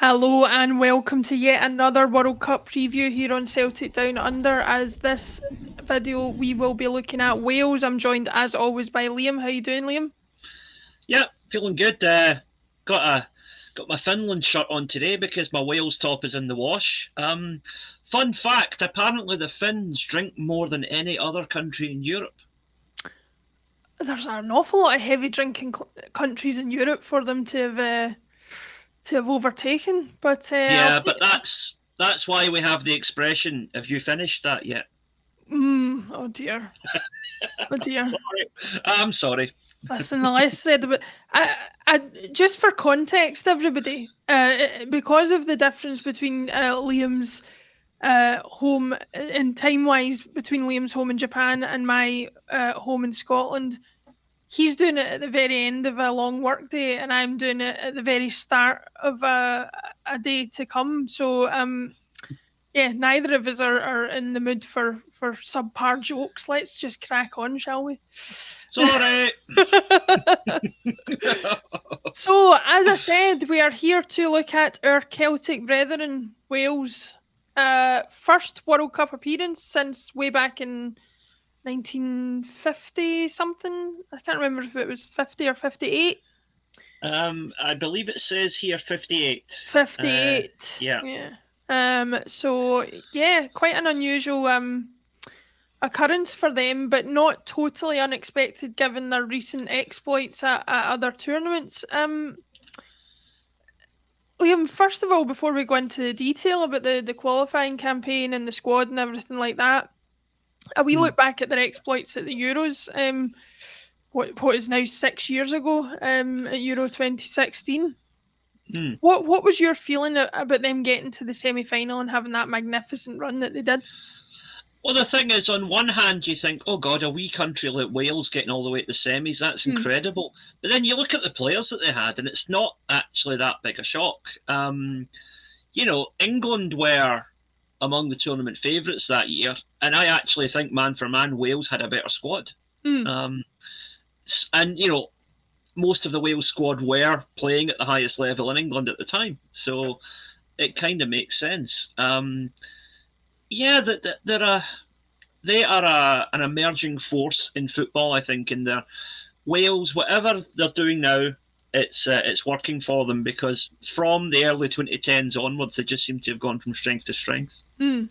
Hello and welcome to yet another World Cup preview here on Celtic Down Under. As this video, we will be looking at Wales. I'm joined as always by Liam. How you doing, Liam? Yeah, feeling good. Got a got my Finland shirt on today because my Wales top is in the wash. Fun fact: apparently the Finns drink more than any other country in Europe. There's an awful lot of heavy drinking countries in Europe for them to have overtaken. But I'll Yeah, take. but that's why we have the expression. Have you finished that yet? Oh dear, oh dear. Sorry, I'm sorry. Listen, the less said about I just for context, everybody, because of the difference between Liam's home in time wise between Liam's home in Japan and my home in Scotland, he's doing it at the very end of a long work day, and I'm doing it at the very start of a day to come. So yeah, neither of us are in the mood for subpar jokes. Let's just crack on, shall we? Sorry. So, as I said, we are here to look at our Celtic brethren, Wales. First World Cup appearance since way back in 1950 something. I can't remember if it was 50 or 58. I believe it says here 58. 58. Yeah. Yeah. So yeah, quite an unusual occurrence for them, but not totally unexpected given their recent exploits at other tournaments. Liam, first of all, before we go into detail about the qualifying campaign and the squad and everything like that, we Hmm. look back at their exploits at the Euros. What is now 6 years ago? At Euro 2016. Hmm. What was your feeling about them getting to the semi final and having that magnificent run that they did? Well, the thing is, on one hand, you think, oh God, a wee country like Wales getting all the way to the semis, that's Hmm. incredible. But then you look at the players that they had, and it's not actually that big a shock. England were among the tournament favourites that year, and I actually think man for man, Wales had a better squad. Hmm. Um, and most of the Wales squad were playing at the highest level in England at the time, so it kind of makes sense. Yeah, that they are an emerging force in football, I think, in their Wales, whatever they're doing now, it's working for them because from the early 2010s onwards, they just seem to have gone from strength to strength. Hmm.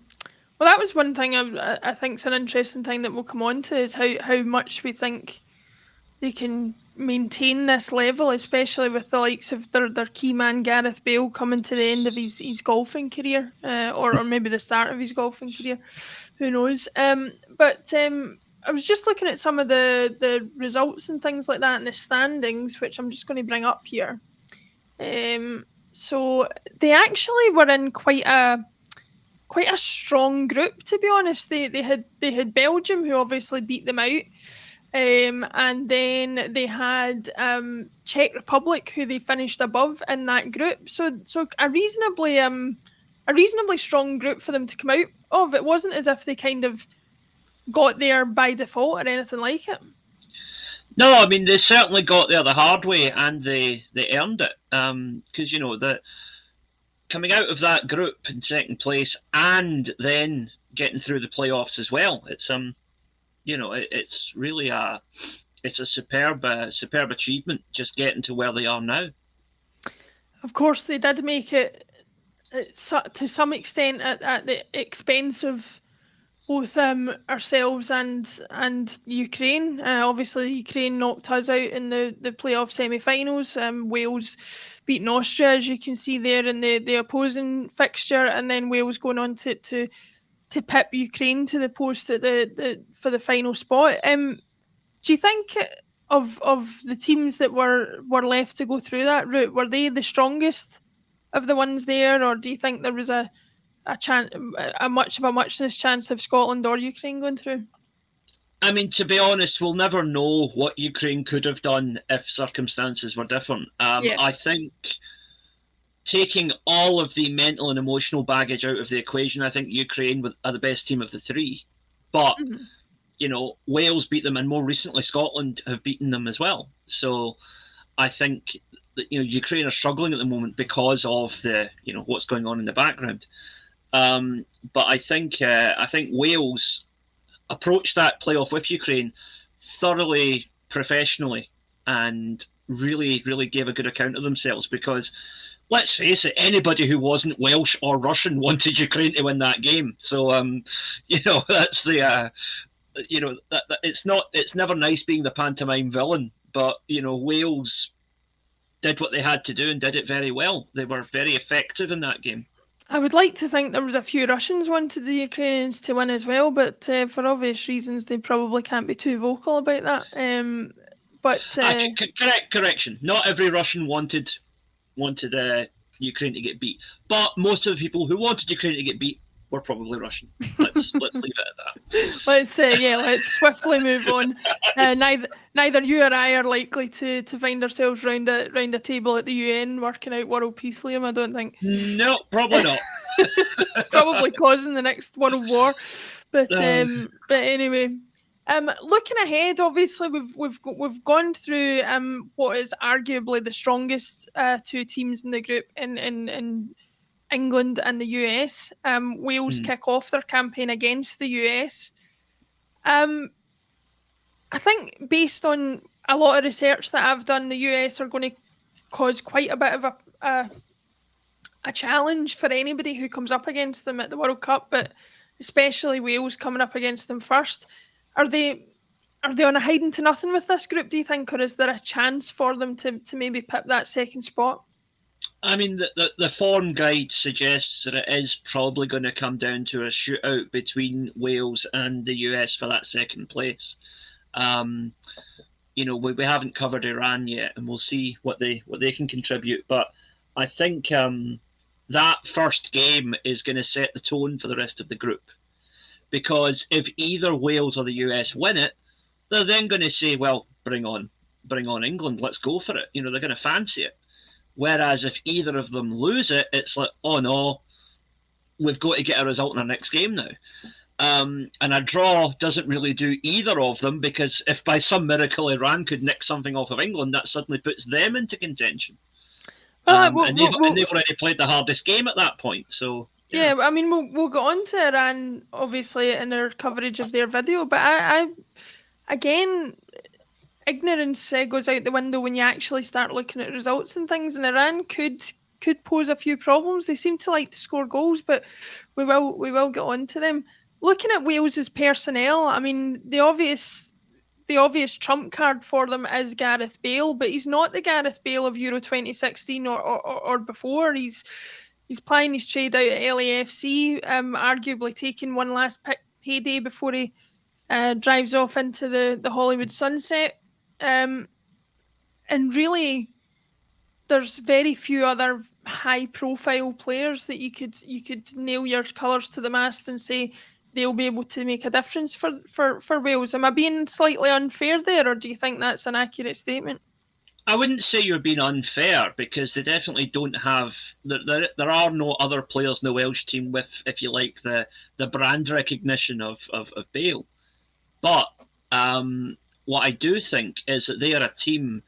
Well, that was one thing I think is an interesting thing that we'll come on to is how much we think they can maintain this level, especially with the likes of their key man Gareth Bale coming to the end of his golfing career, or maybe the start of his golfing career. Who knows? But I was just looking at some of the results and things like that in the standings, which I'm just going to bring up here. So they actually were in quite a strong group, to be honest. They had Belgium, who obviously beat them out. And then they had Czech Republic, who they finished above in that group. So a reasonably strong group for them to come out of. It wasn't as if they kind of got there by default or anything like it. No, I mean they certainly got there the hard way and they earned it because the coming out of that group in second place and then getting through the playoffs as well. It's really a superb achievement just getting to where they are now. Of course, they did make it to some extent at the expense of both ourselves and Ukraine. Obviously, Ukraine knocked us out in the playoff semi-finals. Wales beating Austria, as you can see there in the opposing fixture, and then Wales going on to pip Ukraine to the post at the for the final spot. Do you think of the teams that were left to go through that route, were they the strongest of the ones there, or do you think there was a chance, a much of a muchness chance of Scotland or Ukraine going through? I mean, to be honest, we'll never know what Ukraine could have done if circumstances were different. Yeah. I think taking all of the mental and emotional baggage out of the equation, I think Ukraine are the best team of the three. But Wales beat them, and more recently Scotland have beaten them as well. So I think that Ukraine are struggling at the moment because of the what's going on in the background. But I think Wales approached that playoff with Ukraine thoroughly professionally and really, really gave a good account of themselves because, let's face it, anybody who wasn't Welsh or Russian wanted Ukraine to win that game. So, that's the, it's never nice being the pantomime villain, but, Wales did what they had to do and did it very well. They were very effective in that game. I would like to think there was a few Russians wanted the Ukrainians to win as well, but for obvious reasons, they probably can't be too vocal about that. Correction. Not every Russian wanted Ukraine to get beat, but most of the people who wanted Ukraine to get beat were probably Russian. Let's leave it at that. Let's swiftly move on. Neither you or I are likely to find ourselves round a table at the UN working out world peace, Liam. I don't think. No, probably not. Probably causing the next world war. But anyway, looking ahead, obviously we've gone through what is arguably the strongest two teams in the group in England and the US. Wales kick off their campaign against the US. I think based on a lot of research that I've done, the US are going to cause quite a bit of a challenge for anybody who comes up against them at the World Cup, but especially Wales coming up against them first. Are they on a hiding to nothing with this group, do you think, or is there a chance for them to maybe pip that second spot? I mean, the form guide suggests that it is probably going to come down to a shootout between Wales and the US for that second place. We haven't covered Iran yet, and we'll see what they can contribute. But I think that first game is going to set the tone for the rest of the group, because if either Wales or the US win it, they're then going to say, "Well, bring on England, let's go for it." They're going to fancy it. Whereas if either of them lose it, it's like, oh no, we've got to get a result in our next game now. And a draw doesn't really do either of them, because if by some miracle Iran could nick something off of England, that suddenly puts them into contention. And they've already played the hardest game at that point. So yeah, I mean, we'll go on to Iran, obviously, in our coverage of their video. But I again, ignorance goes out the window when you actually start looking at results and things. And Iran could pose a few problems. They seem to like to score goals, but we will get on to them. Looking at Wales's personnel, I mean, the obvious trump card for them is Gareth Bale, but he's not the Gareth Bale of Euro 2016 or before. He's playing his trade out at LAFC, arguably taking one last payday before he drives off into the Hollywood sunset. And really, there's very few other high-profile players that you could nail your colours to the mast and say they'll be able to make a difference for Wales. Am I being slightly unfair there, or do you think that's an accurate statement? I wouldn't say you're being unfair, because they definitely don't have. There are no other players in the Welsh team with, if you like, the brand recognition of Bale. But what I do think is that they are a team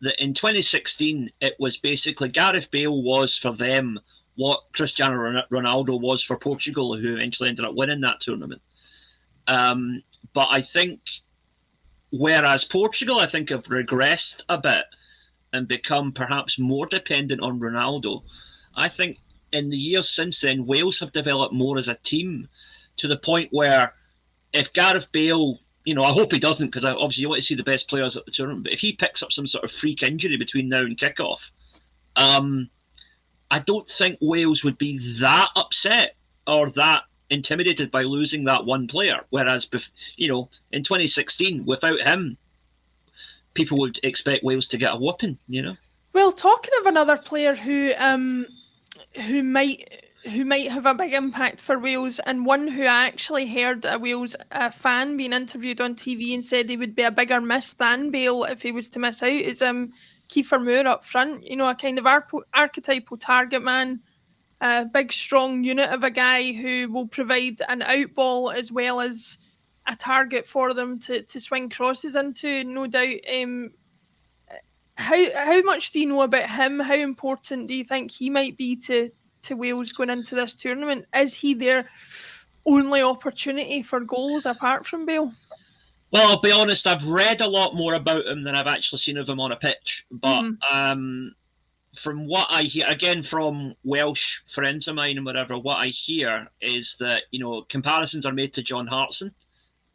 that in 2016 it was basically Gareth Bale was for them what Cristiano Ronaldo was for Portugal, who eventually ended up winning that tournament. But I think, whereas Portugal, I think, have regressed a bit and become perhaps more dependent on Ronaldo, I think in the years since then, Wales have developed more as a team, to the point where if Gareth Bale, I hope he doesn't, because obviously you want to see the best players at the tournament, but if he picks up some sort of freak injury between now and kickoff, I don't think Wales would be that upset or that intimidated by losing that one player. Whereas, in 2016, without him, people would expect Wales to get a whooping. Well, talking of another player who might have a big impact for Wales, and one who I actually heard a Wales fan being interviewed on TV and said he would be a bigger miss than Bale if he was to miss out, is Kiefer Moore up front. A kind of archetypal target man, a big strong unit of a guy who will provide an out ball as well as a target for them to swing crosses into, no doubt. how much do you know about him? How important do you think he might be to Wales going into this tournament? Is he their only opportunity for goals apart from Bale? Well, I'll be honest, I've read a lot more about him than I've actually seen of him on a pitch. But from what I hear, again, from Welsh friends of mine and whatever, what I hear is that, comparisons are made to John Hartson,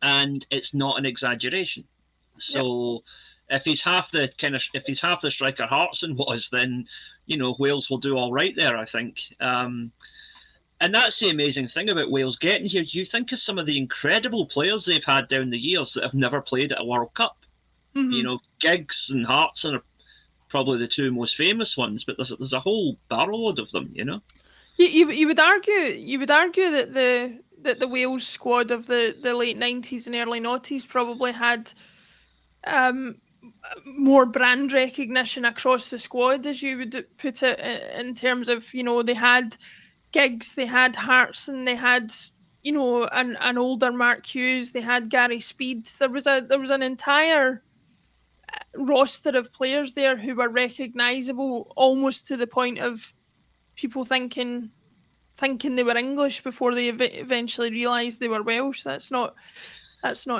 and it's not an exaggeration. So if he's half the striker Hartson was, then, Wales will do all right there, I think. And that's the amazing thing about Wales getting here. You think of some of the incredible players they've had down the years that have never played at a World Cup. Giggs and Hartson are probably the two most famous ones, but there's a whole barrel load of them. You would argue that the Wales squad of the late 90s and early noughties probably had more brand recognition across the squad, as you would put it, in terms of, they had Giggs, they had Hartson, they had an older Mark Hughes, they had Gary Speed. There was an entire roster of players there who were recognisable, almost to the point of people thinking they were English before they eventually realised they were Welsh. That's not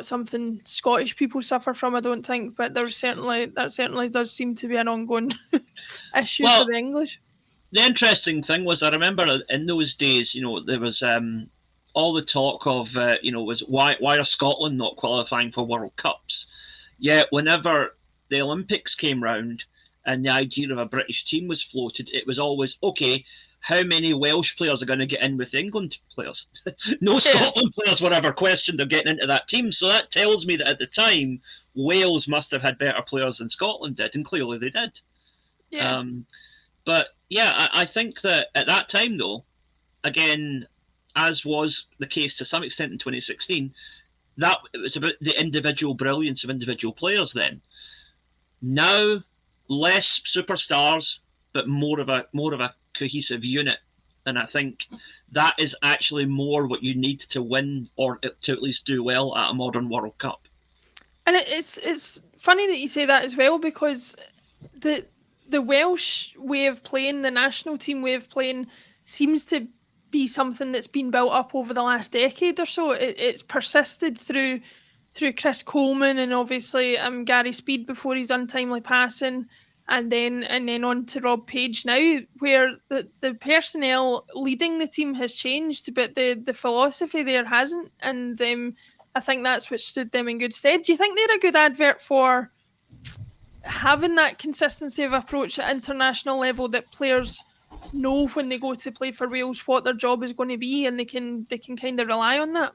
something Scottish people suffer from, I don't think, but that certainly does seem to be an ongoing issue for the English. The interesting thing was, I remember in those days, there was all the talk of, was why are Scotland not qualifying for World Cups? Yet whenever the Olympics came round and the idea of a British team was floated, it was always, okay, how many Welsh players are going to get in with England players? No Scotland players were ever questioned of getting into that team. So that tells me that at the time, Wales must have had better players than Scotland did, and clearly they did. Yeah. But yeah, I think that at that time, though, again, as was the case to some extent in 2016, that it was about the individual brilliance of individual players then. Now, less superstars, but more of a cohesive unit. And I think that is actually more what you need to win, or to at least do well at a modern World Cup. And it's funny that you say that as well, because the Welsh way of playing, the national team way of playing, seems to be something that's been built up over the last decade or so. It's persisted through Chris Coleman and obviously Gary Speed before his untimely passing, and then on to Rob Page now, where the personnel leading the team has changed, but the philosophy there hasn't, and I think that's what stood them in good stead. Do you think they're a good advert for having that consistency of approach at international level, that players know when they go to play for Wales what their job is going to be, and they can kind of rely on that?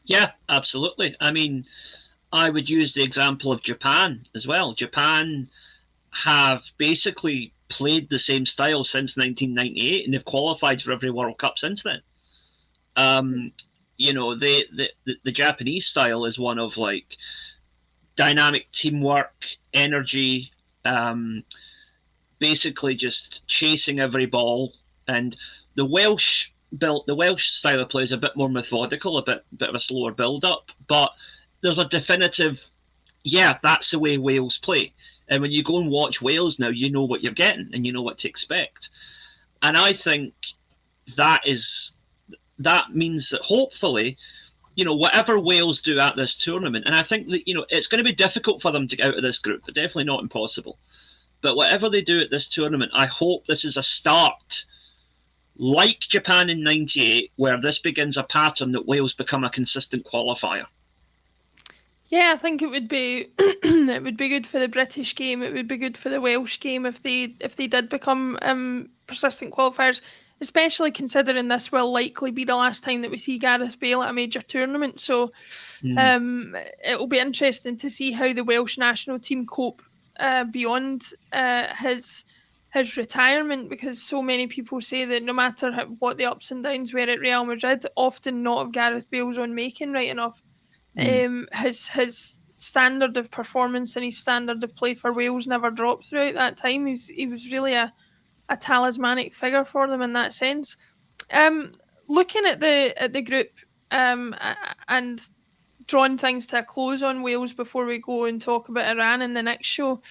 Yeah, absolutely. I mean, I would use the example of Japan as well. Japan have basically played the same style since 1998, and they've qualified for every World Cup since then. The Japanese style is one of like dynamic teamwork, energy, basically just chasing every ball. And the Welsh style of play is a bit more methodical, a bit of a slower build up, but there's a definitive, that's the way Wales play. And when you go and watch Wales now, you know what you're getting and you know what to expect. And I think that means that hopefully, whatever Wales do at this tournament, and I think that, it's going to be difficult for them to get out of this group, but definitely not impossible. But whatever they do at this tournament, I hope this is a start, like Japan in '98, where this begins a pattern that Wales become a consistent qualifier. Yeah, I think it would be it would be good for the British game. It would be good for the Welsh game if they did become persistent qualifiers, especially considering this will likely be the last time that we see Gareth Bale at a major tournament. So it will be interesting to see how the Welsh national team cope beyond his retirement, because so many people say that no matter what the ups and downs were at Real Madrid, often not of Gareth Bale's own making, right enough. His standard of performance and his standard of play for Wales never dropped throughout that time. He was really a talismanic figure for them in that sense. Looking at the group and drawing things to a close on Wales before we go and talk about Iran in the next show.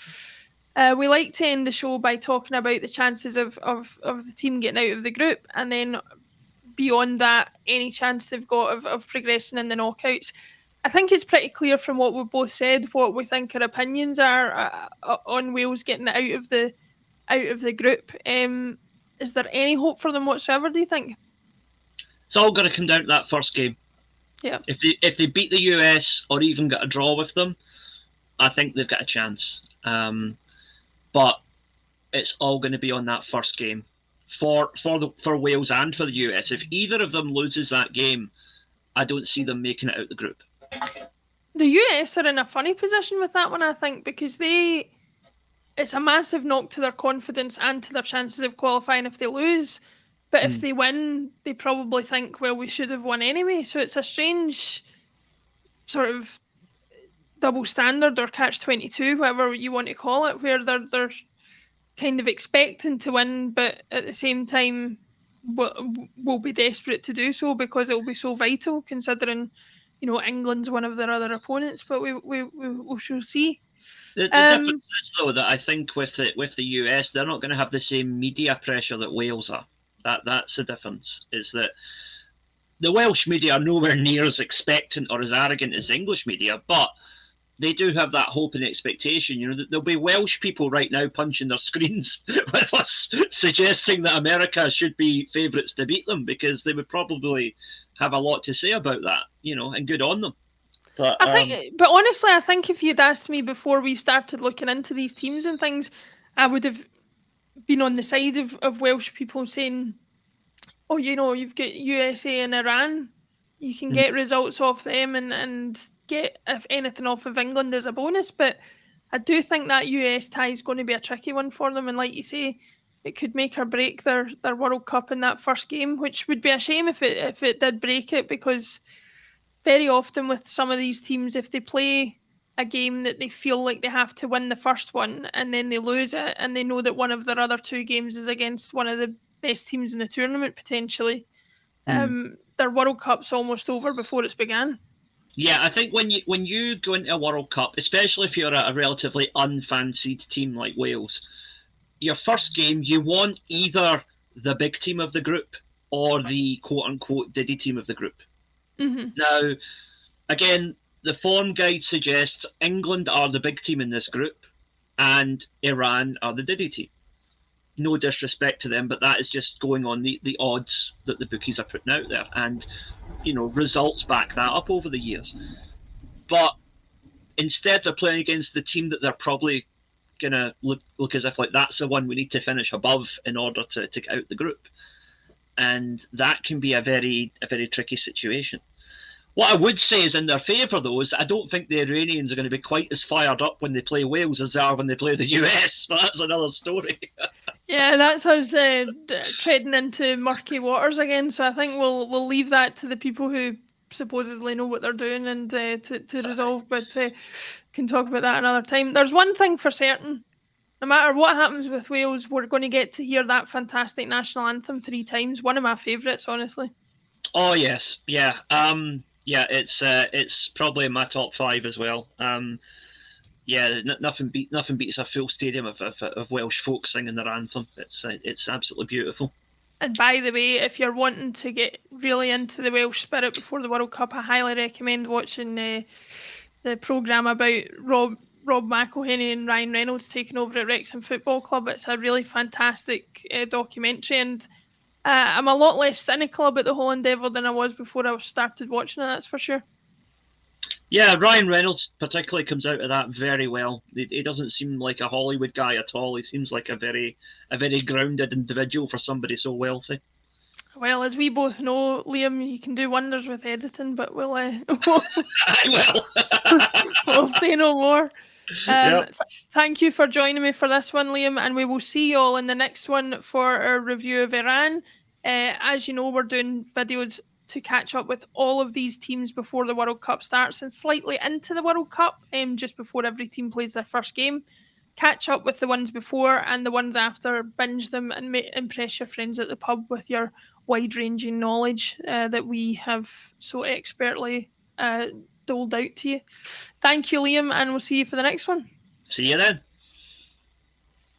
We like to end the show by talking about the chances of the team getting out of the group, and then beyond that, any chance they've got of progressing in the knockouts. I think it's pretty clear from what we've both said what we think our opinions are on Wales getting out of the group. Is there any hope for them whatsoever, do you think? It's all going to come down to that first game. Yeah. If they beat the US or even get a draw with them, I think they've got a chance. But it's all going to be on that first game for Wales and for the US. If either of them loses that game, I don't see them making it out the group. The US are in a funny position with that one, I think, because it's a massive knock to their confidence and to their chances of qualifying if they lose. But if they win, they probably think, well, we should have won anyway. So it's a strange sort of double standard or catch-22, whatever you want to call it, where they're kind of expecting to win, but at the same time will be desperate to do so because it will be so vital, considering, England's one of their other opponents. But we shall see. The difference is, though, that I think with the US, they're not going to have the same media pressure that Wales are. That's the difference, is that the Welsh media are nowhere near as expectant or as arrogant as English media, but they do have that hope and expectation. There'll be Welsh people right now punching their screens with us suggesting that America should be favourites to beat them, because they would probably have a lot to say about that, and good on them. But honestly, I think if you'd asked me before we started looking into these teams and things, I would have been on the side of Welsh people saying, oh, you've got USA and Iran. You can get results off them and get, if anything, off of England as a bonus. But I do think that US tie is going to be a tricky one for them. And like you say, it could make or break their World Cup in that first game, which would be a shame if it did break it, because very often with some of these teams, if they play a game that they feel like they have to win the first one and then they lose it and they know that one of their other two games is against one of the best teams in the tournament potentially, their World Cup's almost over before it's began. Yeah, I think when you go into a World Cup, especially if you're a relatively unfancied team like Wales, your first game, you want either the big team of the group or the quote-unquote Diddy team of the group. Mm-hmm. Now, again, the form guide suggests England are the big team in this group and Iran are the Diddy team. No disrespect to them, but that is just going on the odds that the bookies are putting out there. And, results back that up over the years. But instead, they're playing against the team that they're probably going to look as if like that's the one we need to finish above in order to get out the group. And that can be a very tricky situation. What I would say is in their favour, though, is I don't think the Iranians are going to be quite as fired up when they play Wales as they are when they play the US, but that's another story. Yeah, that's us treading into murky waters again, so I think we'll leave that to the people who supposedly know what they're doing and to resolve, but can talk about that another time. There's one thing for certain. No matter what happens with Wales, we're going to get to hear that fantastic national anthem 3 times. One of my favourites, honestly. Oh, yes. Yeah. Yeah, it's probably in my top 5 as well. Yeah, nothing beats a full stadium of Welsh folk singing their anthem. It's absolutely beautiful. And by the way, if you're wanting to get really into the Welsh spirit before the World Cup, I highly recommend watching the programme about Rob McElhenney and Ryan Reynolds taking over at Wrexham Football Club. It's a really fantastic documentary, and I'm a lot less cynical about the whole endeavour than I was before I started watching it, that's for sure. Yeah, Ryan Reynolds particularly comes out of that very well. He doesn't seem like a Hollywood guy at all. He seems like a very grounded individual for somebody so wealthy. Well, as we both know, Liam, you can do wonders with editing, but we'll I will. We'll say no more. Yep. Thank you for joining me for this one, Liam, and we will see you all in the next one for our review of Iran. As you know, we're doing videos to catch up with all of these teams before the World Cup starts and slightly into the World Cup, just before every team plays their first game. Catch up with the ones before and the ones after, binge them, and impress your friends at the pub with your wide-ranging knowledge that we have so expertly doled out to you. Thank you, Liam, and we'll see you for the next one. See you then.